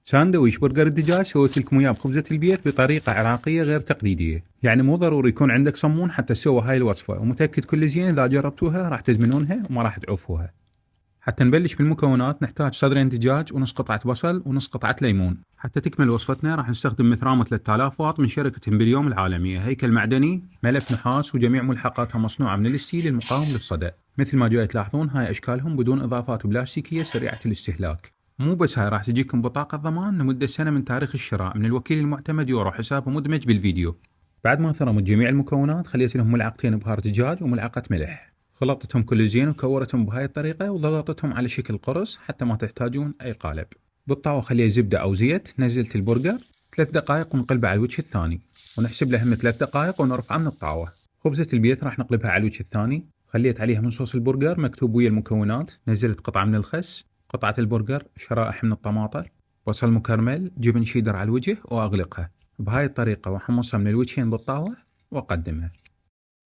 ساندويش برجر الدجاج سويت لكم اياه بخبزة البيت بطريقة عراقية غير تقليدية، يعني مو ضروري يكون عندك صمون حتى تسوي هاي الوصفة، ومتأكد كل زين إذا جربتوها راح تدمنونها وما راح تعوفوها. حتى نبلش بالمكونات نحتاج صدرين دجاج ونص قطعة بصل ونص قطعة ليمون. حتى تكمل وصفتنا راح نستخدم مترامة 3000 واط من شركة إمبريوم العالمية، هيكل معدني، ملف نحاس، وجميع ملحقاتها مصنوعة من الستيل المقاوم للصدأ. مثل ما جاي تلاحظون هاي أشكالهم بدون إضافات بلاستيكية سريعة الاستهلاك. مو بس هاي راح تجيكم بطاقة ضمان لمدة سنة من تاريخ الشراء من الوكيل المعتمد يورو، حسابه مدمج بالفيديو. بعد ما ثرمت جميع المكونات خليت لهم ملعقتين بهار دجاج وملعقة ملح، خلطتهم كل زين وكورتهم بهاي الطريقة وضغطتهم على شكل قرص حتى ما تحتاجون أي قالب. بالطاوة خليها زبدة أو زيت، نزلت البرجر 3 دقائق ونقلبه على الوجه الثاني، ونحسب له هم 3 دقائق ونرفعه من الطاوة. خبزة البيت راح نقلبها على الوجه الثاني، خليت عليها من صوص البرجر مكتوب ويا المكونات، نزلت قطعة من الخس، قطعة البرجر، شرائح من الطماطم، بصل مكرمل، جبن شيدر على الوجه، وأغلقها بهاي الطريقة وأحمصها من الوجهين بالطاوة وأقدمها.